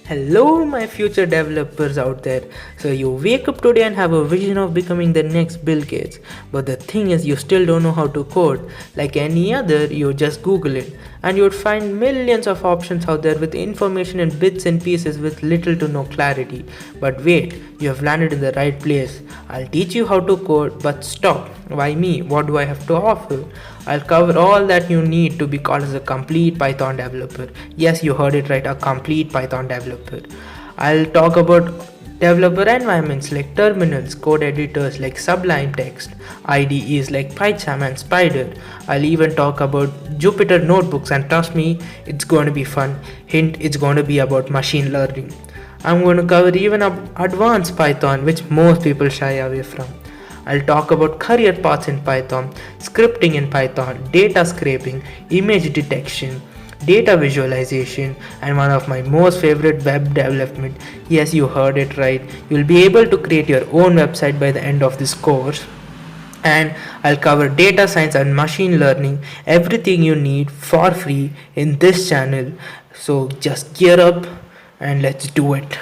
Hello, my future developers out there. So, you wake up today and have a vision of becoming the next Bill Gates. But the thing is, you still don't know how to code. Like any other, you just Google it. And you would find millions of options out there with information in bits and pieces with little to no clarity. But wait, you have landed in the right place. I'll teach you how to code, but stop. Why me? What do I have to offer? I'll cover all that you need to be called as a complete Python developer. Yes, you heard it right, a complete Python developer. I'll talk about developer environments like terminals, code editors like Sublime Text, IDEs like PyCharm and Spider. I'll even talk about Jupyter notebooks, and trust me, it's going to be fun. Hint, it's going to be about machine learning. I'm going to cover even advanced Python, which most people shy away from. I'll talk about career paths in Python, scripting in Python, data scraping, image detection, data visualization, and one of my most favorite, web development. Yes, you heard it right. You'll be able to create your own website by the end of this course. And I'll cover data science and machine learning, everything you need for free in this channel. So just gear up and let's do it.